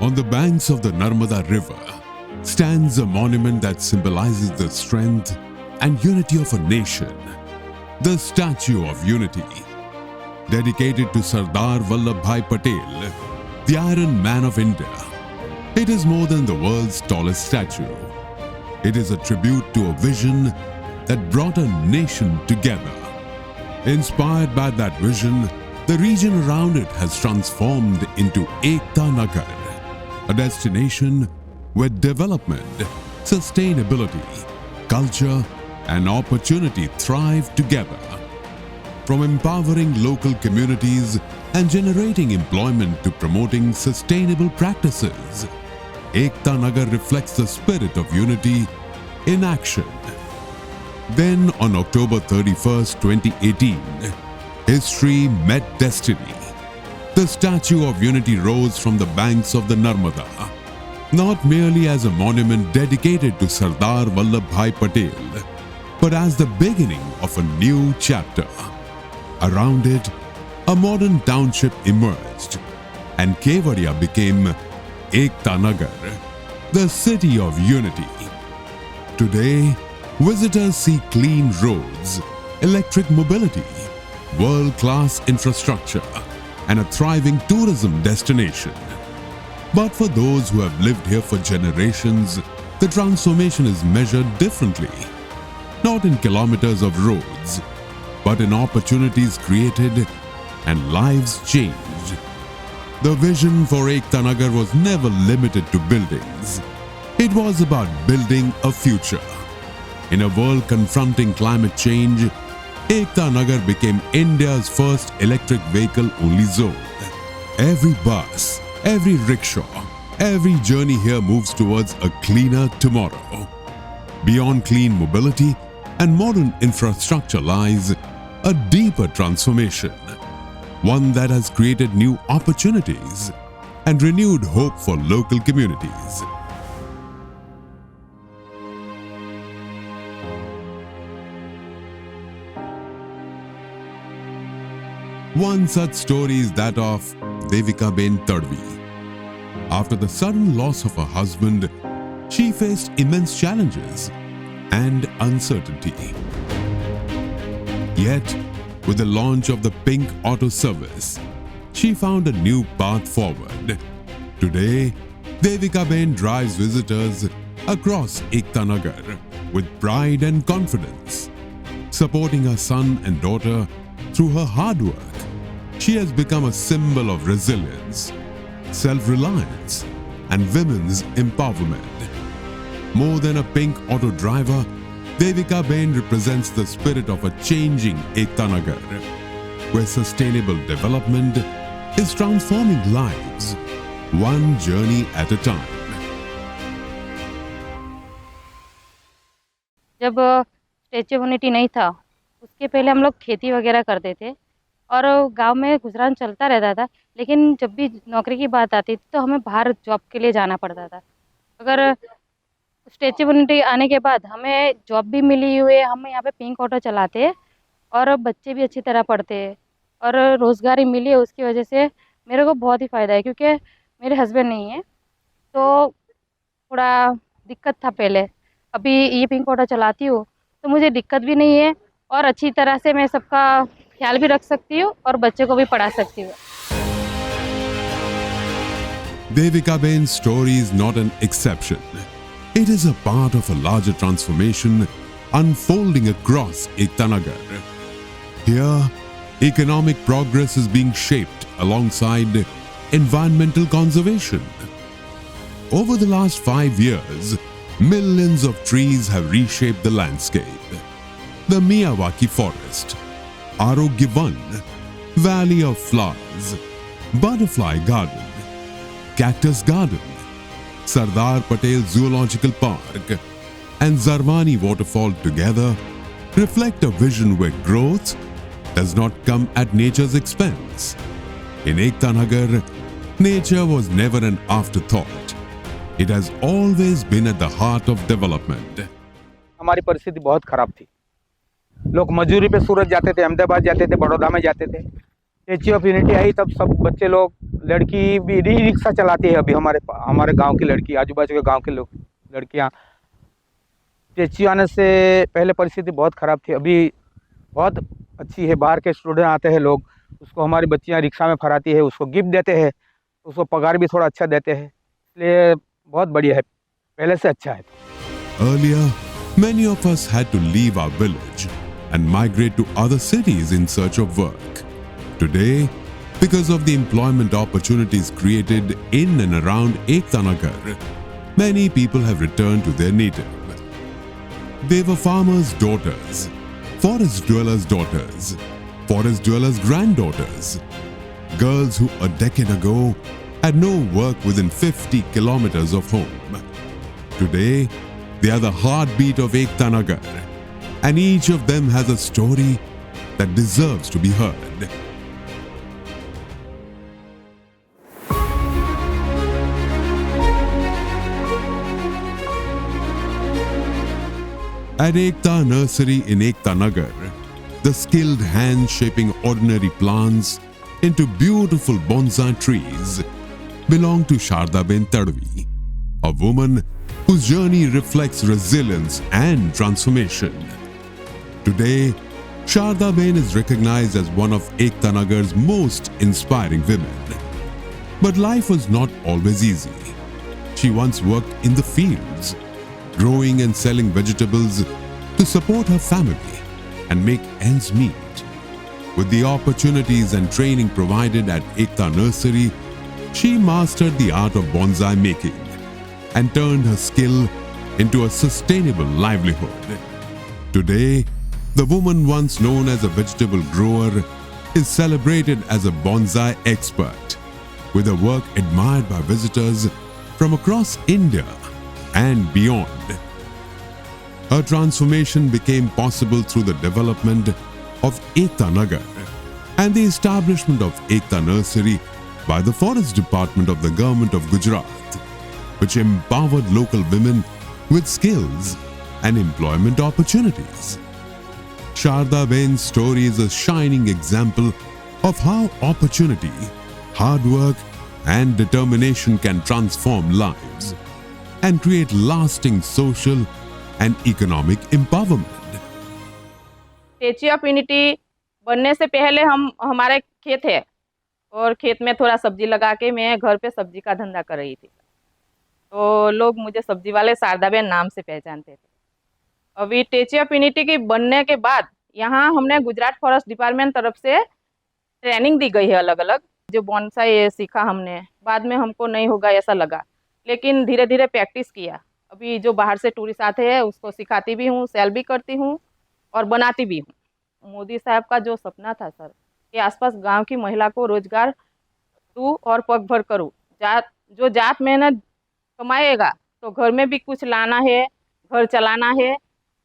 On the banks of the Narmada River stands a monument that symbolizes the strength and unity of a nation, the Statue of Unity, dedicated to Sardar Vallabhbhai Patel, the Iron Man of India. It is more than the world's tallest statue. It is a tribute to a vision that brought a nation together. Inspired by that vision, the region around it has transformed into Ekta Nagar, a destination where development, sustainability, culture, and opportunity thrive together. From empowering local communities and generating employment to promoting sustainable practices, Ekta Nagar reflects the spirit of unity in action. Then on October 31st, 2018, history met destiny. The Statue of Unity rose from the banks of the Narmada, not merely as a monument dedicated to Sardar Vallabhbhai Patel, but as the beginning of a new chapter. Around it, a modern township emerged, and Kevadia became Ekta Nagar, the city of unity. Today, visitors see clean roads, electric mobility, world-class infrastructure, and a thriving tourism destination. But for those who have lived here for generations, the transformation is measured differently. Not in kilometers of roads, but in opportunities created and lives changed. The vision for Ekta Nagar was never limited to buildings. It was about building a future. In a world confronting climate change, Ekta Nagar became India's first electric vehicle-only zone. Every bus, every rickshaw, every journey here moves towards a cleaner tomorrow. Beyond clean mobility and modern infrastructure lies a deeper transformation, one that has created new opportunities and renewed hope for local communities. One such story is that of Devikaben Tadvi. After the sudden loss of her husband, she faced immense challenges and uncertainty. Yet, with the launch of the Pink Auto Service, she found a new path forward. Today, Devikaben drives visitors across Ekta Nagar with pride and confidence. Supporting her son and daughter through her hard work, she has become a symbol of resilience, self-reliance, and women's empowerment. More than a pink auto driver, Devikaben represents the spirit of a changing Ekta Nagar, where sustainable development is transforming lives, one journey at a time. जब statue of unity नहीं था, उसके पहले हम लोग खेती वगैरह करते थे और गांव में गुजरान चलता रहता था। लेकिन जब भी नौकरी की बात आती थी तो हमें बाहर जॉब के लिए जाना पड़ता था। अगर स्टैच्यू ऑफ यूनिटी आने के बाद हमें जॉब भी मिली हुई है, हम यहाँ पे पिंक ऑटो चलाते हैं और बच्चे भी अच्छी तरह पढ़ते हैं और रोज़गारी मिली है। उसकी वजह से मेरे को बहुत ही फ़ायदा है, क्योंकि मेरे हस्बैंड नहीं है तो थोड़ा दिक्कत था पहले। अभी ये पिंक ऑटो चलाती हूँ तो मुझे दिक्कत भी नहीं है और अच्छी तरह से मैं सबका ख्याल भी रख सकती हूँ और बच्चे को भी पढ़ा सकती हूँ। Devikaben's story is not an exception. It is a part of a larger transformation unfolding across Ekta Nagar. Here, economic progress is being shaped alongside environmental conservation. Over the last 5 years, millions of trees have reshaped the landscape. The Miyawaki Forest, Arogya Van, Valley of Flowers, Butterfly Garden, Cactus Garden, Sardar Patel Zoological Park, and Zarwani Waterfall together reflect a vision where growth does not come at nature's expense. In Ekta Nagar, nature was never an afterthought. It has always been at the heart of development. हमारी परिस्थिति बहुत खराब थी। लोग मजदूरी पे सूरत जाते थे, अहमदाबाद जाते थे, बड़ौदा में जाते थे। स्टेच्यू ऑफ यूनिटी आई तब सब बच्चे लोग, लड़की भी रिक्शा चलाती है अभी, हमारे गांव की लड़की, आजू बाजू के गांव के लोग, लड़कियां। स्टेच्यू आने से पहले परिस्थिति बहुत ख़राब थी, अभी बहुत अच्छी है। बाहर के स्टूडेंट आते हैं लोग, उसको हमारी बच्चियां रिक्शा में फराती है, उसको गिफ्ट देते हैं, उसको पगार भी थोड़ा अच्छा देते हैं, इसलिए बहुत बढ़िया है, पहले से अच्छा है। Earlier, many of us had to leave our village and migrate to other cities in search of work. Today, because of the employment opportunities created in and around Ekta Nagar, many people have returned to their native. They were farmers' daughters, forest dwellers' daughters, forest dwellers' granddaughters, girls who a decade ago had no work within 50 kilometers of home. Today, they are the heartbeat of Ekta Nagar, and each of them has a story that deserves to be heard. At Ekta Nursery in Ekta Nagar, the skilled hands shaping ordinary plants into beautiful bonsai trees belong to Shardaben Tadvi, a woman whose journey reflects resilience and transformation. Today, Shardaben is recognized as one of Ekta Nagar's most inspiring women. But life was not always easy. She once worked in the fields, growing and selling vegetables to support her family and make ends meet. With the opportunities and training provided at Ekta Nursery, she mastered the art of bonsai making and turned her skill into a sustainable livelihood. Today, the woman once known as a vegetable grower is celebrated as a bonsai expert, with her work admired by visitors from across India and beyond. Her transformation became possible through the development of Ekta Nagar and the establishment of Ekta Nursery by the Forest Department of the Government of Gujarat, which empowered local women with skills and employment opportunities. Shardaben's story is a shining example of how opportunity, hard work, and determination can transform lives and create lasting social and economic empowerment. Statue of unity बनने से पहले हमारे खेत है और खेत में थोड़ा सब्जी लगा के मैं घर पे सब्जी का धंधा कर रही थी, तो लोग मुझे सब्जी वाले शारदाबेन नाम से पहचानते थे। अभी स्टेच्यू ऑफ यूनिटी की बनने के बाद यहाँ हमने गुजरात फॉरेस्ट डिपार्टमेंट तरफ से ट्रेनिंग दी गई है अलग अलग, जो बॉन्साई सीखा हमने। बाद में हमको नहीं होगा ऐसा लगा, लेकिन धीरे धीरे प्रैक्टिस किया। अभी जो बाहर से टूरिस्ट आते हैं उसको सिखाती भी हूँ, सेल भी करती हूँ और बनाती भी हूँ। मोदी साहब का जो सपना था सर कि आसपास गांव की महिला को रोजगार दूँ और पग भर करूँ, जो जात मेहनत कमाएगा तो घर में भी कुछ लाना है, घर चलाना है,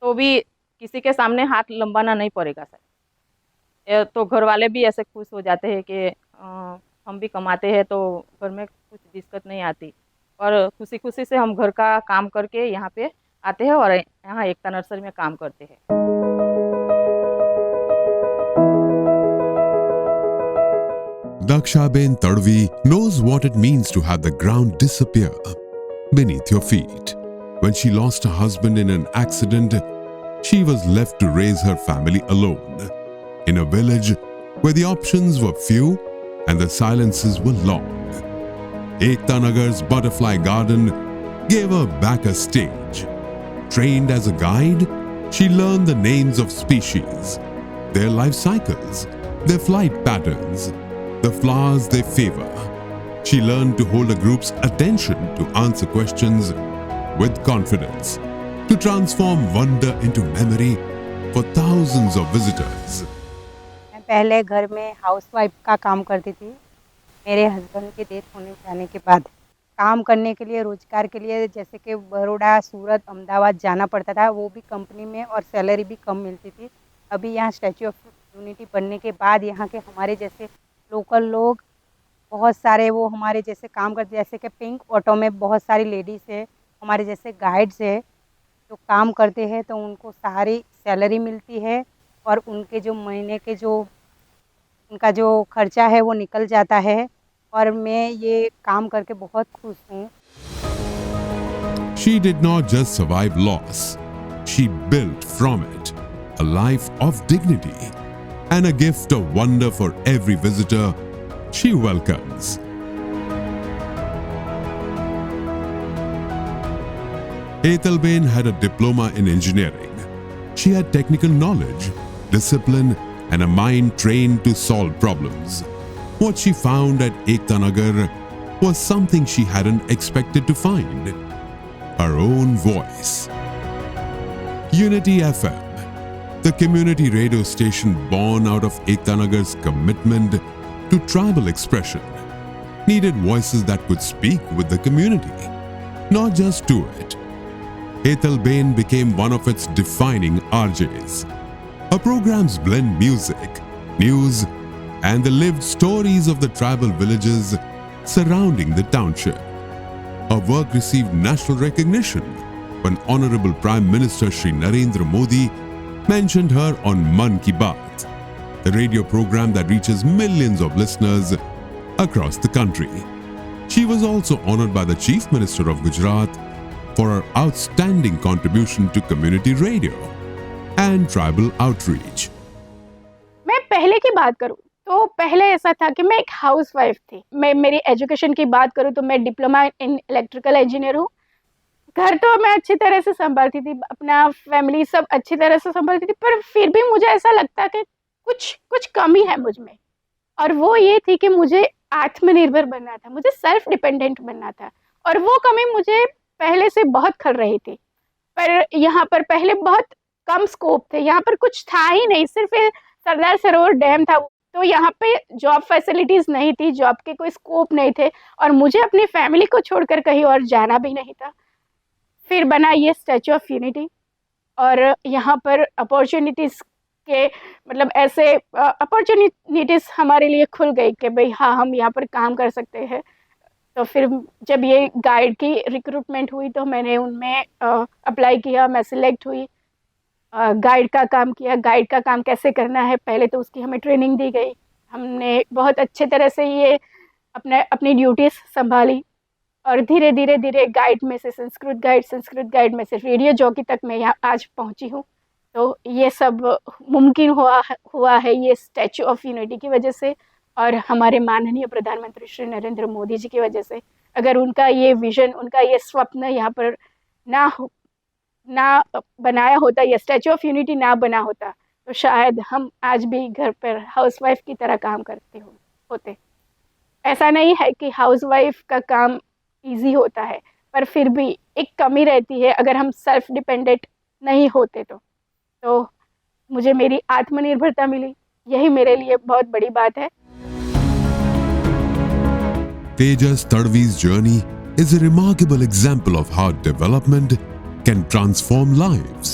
तो भी किसी के सामने हाथ लंबाना नहीं पड़ेगा सर। तो घर वाले भी ऐसे खुश हो जाते हैं कि हम भी कमाते हैं तो घर में कुछ दिक्कत नहीं आती, और खुशी खुशी से हम घर का काम करके यहाँ पे आते हैं और यहाँ एकता नर्सरी में काम करते हैं। Dakshaben Tadvi knows what it means to have the ground disappear beneath your feet. When she lost her husband in an accident, she was left to raise her family alone in a village where the options were few and the silences were long. Ekta Nagar's Butterfly Garden gave her back a stage. Trained as a guide, she learned the names of species, their life cycles, their flight patterns, the flowers they favor. She learned to hold a group's attention, to answer questions with confidence, to transform wonder into memory for thousands of visitors. मैं पहले घर में housewife का काम करती थी। मेरे husband के डेथ होने जाने के बाद काम करने के लिए, रोजगार के लिए, जैसे कि बड़ौदा, सूरत, अहमदाबाद जाना पड़ता था, वो भी कंपनी में, और सैलरी भी कम मिलती थी। अभी यहाँ स्टैच्यू ऑफ यूनिटी बनने के बाद यहाँ के हमारे जैसे लोकल लोग बहुत सारे, वो हमारे जैसे काम करते, जैसे कि पिंक ऑटो में बहुत सारी लेडीज़ है, हमारे जैसे गाइड्स है जो काम करते हैं, तो उनको सारी सैलरी मिलती है और उनके जो महीने के जो उनका जो खर्चा है वो निकल जाता है और मैं ये काम करके बहुत खुश हूँ। She did not just survive loss, she built from it a life of dignity and a gift of wonder for every visitor she welcomes. Hetalben had a diploma in engineering. She had technical knowledge, discipline, and a mind trained to solve problems. What she found at Ekta Nagar was something she hadn't expected to find: her own voice. Unity FM, the community radio station born out of Ekta Nagar's commitment to tribal expression, needed voices that could speak with the community, not just to it. Hetalben became one of its defining RJs. Her programs blend music, news, and the lived stories of the tribal villages surrounding the township. Her work received national recognition when Honorable Prime Minister Shri Narendra Modi mentioned her on Mann Ki Baat, the radio program that reaches millions of listeners across the country. She was also honored by the Chief Minister of Gujarat for her outstanding contribution to community radio and tribal outreach. मैं पहले की बात करूं तो पहले ऐसा था कि मैं एक हाउसवाइफ थी। मैं मेरी एजुकेशन की बात करूं तो मैं डिप्लोमा इन इलेक्ट्रिकल इंजीनियर हूं। घर तो मैं अच्छी तरह से संभालती थी, अपना फैमिली सब अच्छी तरह से संभालती थी, पर फिर भी मुझे ऐसा लगता कि कुछ कमी है मुझ में, और वो ये थी कि मुझे आत्मनिर्भर बनना था, मुझे सेल्फ डिपेंडेंट बनना था, और वो कमी मुझे पहले से बहुत खल रही थी। पर यहाँ पर पहले बहुत कम स्कोप थे, यहाँ पर कुछ था ही नहीं, सिर्फ सरदार सरोवर डैम था, तो यहाँ पे जॉब फैसिलिटीज़ नहीं थी, जॉब के कोई स्कोप नहीं थे, और मुझे अपनी फैमिली को छोड़कर कहीं और जाना भी नहीं था। फिर बना ये स्टैचू ऑफ यूनिटी, और यहाँ पर अपॉर्चुनिटीज़ के मतलब ऐसे अपॉर्चुनिटीज़ हमारे लिए खुल गई कि भाई हाँ, हम यहाँ पर काम कर सकते हैं। तो फिर जब ये गाइड की रिक्रूटमेंट हुई तो मैंने उनमें अप्लाई किया, मैं सिलेक्ट हुई, गाइड का काम किया। गाइड का काम कैसे करना है पहले तो उसकी हमें ट्रेनिंग दी गई, हमने बहुत अच्छे तरह से ये अपनी ड्यूटीज़ संभाली, और धीरे धीरे गाइड में से संस्कृत गाइड में से रेडियो जॉकी तक मैं यहाँ आज पहुँची हूँ। तो ये सब मुमकिन हुआ है ये स्टैचू ऑफ यूनिटी की वजह से, और हमारे माननीय प्रधानमंत्री श्री नरेंद्र मोदी जी की वजह से। अगर उनका ये विज़न, उनका ये स्वप्न यहाँ पर ना बनाया होता, ये स्टैचू ऑफ यूनिटी ना बना होता, तो शायद हम आज भी घर पर हाउसवाइफ की तरह काम करते होते। ऐसा नहीं है कि हाउसवाइफ का काम इजी होता है, पर फिर भी एक कमी रहती है अगर हम सेल्फ डिपेंडेंट नहीं होते तो मुझे मेरी आत्मनिर्भरता मिली, यही मेरे लिए बहुत बड़ी बात है। Tejas Tadvi's journey is a remarkable example of how development can transform lives.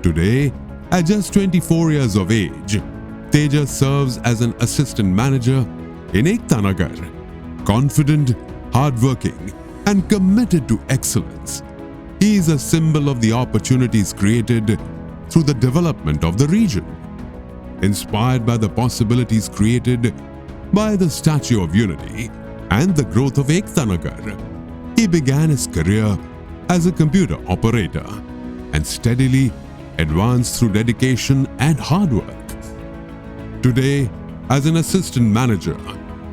Today, at just 24 years of age, Tejas serves as an assistant manager in Ekta Nagar, confident, hardworking, and committed to excellence. He is a symbol of the opportunities created through the development of the region. Inspired by the possibilities created by the Statue of Unity and the growth of Ekta Nagar, he began his career as a computer operator and steadily advanced through dedication and hard work. Today, as an assistant manager,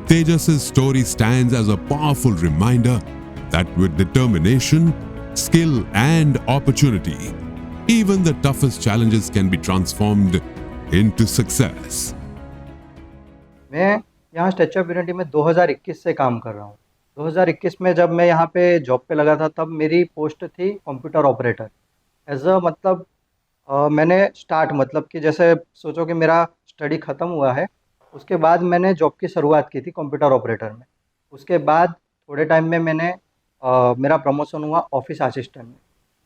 Tejas' story stands as a powerful reminder that with determination, skill, and opportunity, even the toughest challenges can be transformed into success. मैं यहाँ statue of unity में 2021 से काम कर रहा हूँ। 2021 में जब मैं यहाँ पे जॉब पे लगा था तब मेरी पोस्ट थी कंप्यूटर ऑपरेटर। एज अ मतलब मैंने स्टार्ट मतलब कि जैसे सोचो कि मेरा स्टडी ख़त्म हुआ है, उसके बाद मैंने जॉब की शुरुआत की थी कंप्यूटर ऑपरेटर में। उसके बाद थोड़े टाइम में मेरा प्रमोशन हुआ ऑफिस असिस्टेंट में।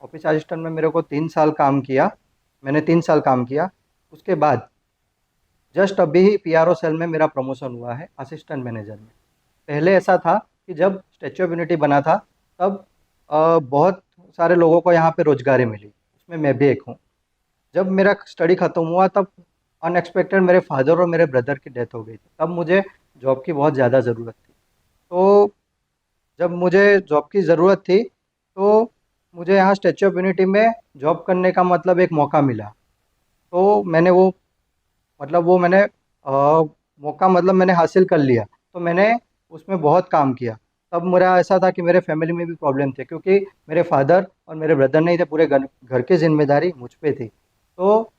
ऑफिस असिस्टेंट में मेरे को 3 साल काम किया, मैंने 3 साल काम किया। उसके बाद जस्ट अभी ही PRO सेल में मेरा प्रमोशन हुआ है असिस्टेंट मैनेजर में। पहले ऐसा था कि जब स्टैचू ऑफ यूनिटी बना था तब बहुत सारे लोगों को यहाँ पे रोजगारी मिली, उसमें मैं भी एक हूँ। जब मेरा स्टडी ख़त्म हुआ तब अनएक्सपेक्टेड मेरे फादर और मेरे ब्रदर की डेथ हो गई थी। तब मुझे जॉब की बहुत ज़्यादा ज़रूरत थी। तो जब मुझे जॉब की ज़रूरत थी तो मुझे यहाँ स्टैच्यू ऑफ यूनिटी में जॉब करने का मतलब एक मौका मिला। तो मैंने वो मैंने मौका मतलब मैंने हासिल कर लिया। तो मैंने उसमें बहुत काम किया। तब मेरा ऐसा था कि मेरे फैमिली में भी प्रॉब्लम थे, क्योंकि मेरे फादर और मेरे ब्रदर नहीं थे, पूरे घर की जिम्मेदारी मुझ पे थी। तो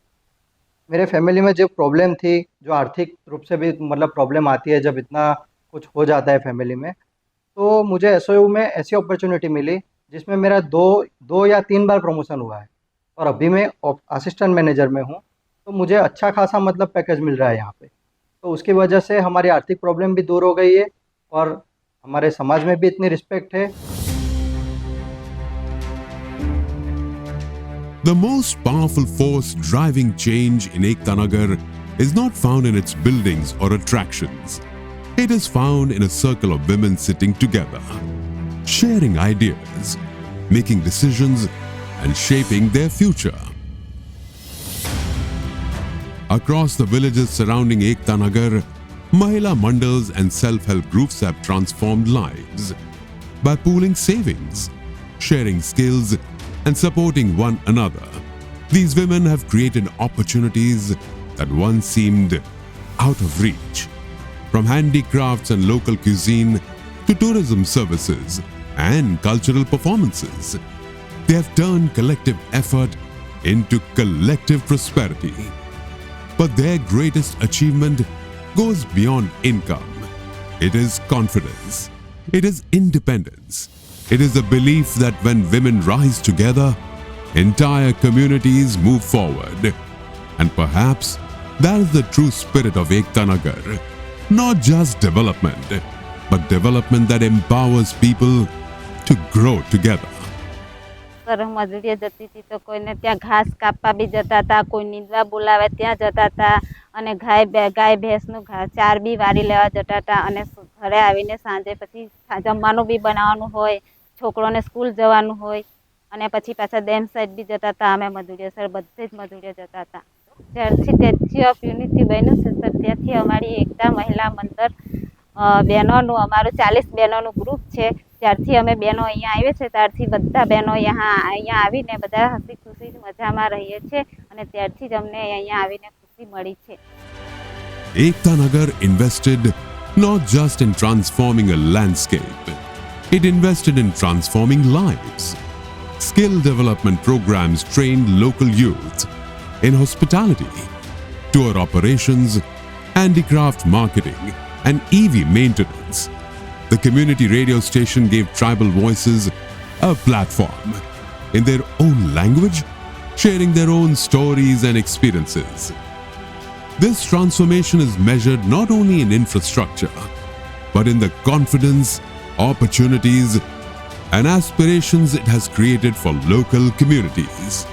मेरे फैमिली में जो प्रॉब्लम थी, जो आर्थिक रूप से भी मतलब प्रॉब्लम आती है जब इतना कुछ हो जाता है फैमिली में, तो मुझे एसओयू में ऐसी अपॉर्चुनिटी मिली जिसमें मेरा दो या 3 बार प्रमोशन हुआ है और अभी मैं असिस्टेंट मैनेजर में हूँ। तो मुझे अच्छा खासा मतलब पैकेज मिल रहा है यहाँ पे। तो उसकी वजह से हमारी आर्थिक प्रॉब्लम भी दूर हो गई है और हमारे समाज में भी इतनी रिस्पेक्ट है। The most powerful force driving change in Ekta Nagar is not found in its buildings or attractions. It is found in a circle of women sitting together, sharing ideas, making decisions, and shaping their future. Across the villages surrounding Ekta Nagar, Mahila Mandals and self-help groups have transformed lives by pooling savings, sharing skills, and supporting one another. These women have created opportunities that once seemed out of reach. From handicrafts and local cuisine to tourism services and cultural performances, they have turned collective effort into collective prosperity. But their greatest achievement goes beyond income. It is confidence. It is independence. It is the belief that when women rise together, entire communities move forward. And perhaps that is the true spirit of Ekta Nagar. Not just development, but development that empowers people to grow together. Sir મજૂરીએ જતી હતી તો કોઈને ત્યાં ઘાસ કાપવા બી જતા હતા, કોઈ નીંદવા બોલાવે ત્યાં જતા હતા અને ગાય ભેંસનું ચાર બી વારી લેવા જતા હતા અને ઘરે આવીને સાંજે પછી જમવાનું બી બનાવવાનું હોય, છોકરોને સ્કૂલ જવાનું હોય અને પછી પાછા ડેમ સાઈડ બી જતા હતા અમે મજૂરીએ સર બધે જ મજૂરીએ જતા હતા. જ્યારથી સ્ટેચ્યુ ઓફ યુનિટી બન્યું છે સર ત્યાંથી અમારી એકતા મહિલા મંડળ બહેનોનું અમારું 40 બહેનોનું ગ્રુપ છે. ત્યારથી અમે બહેનો અહીંયા આવીએ છીએ ત્યારથી બધા બહેનો અહીંયા આવીને બધા હસી ખુશી મજામાં રહીએ છીએ અને ત્યારથી જ અમને અહીંયા આવીને ખુશી મળી છે. Ekta Nagar invested not just in transforming a landscape, it invested in transforming lives. Skill development programs trained local youth in hospitality, tour operations, handicraft marketing, and EV maintenance. The community radio station gave tribal voices a platform in their own language, sharing their own stories and experiences. This transformation is measured not only in infrastructure, but in the confidence, opportunities, and aspirations it has created for local communities.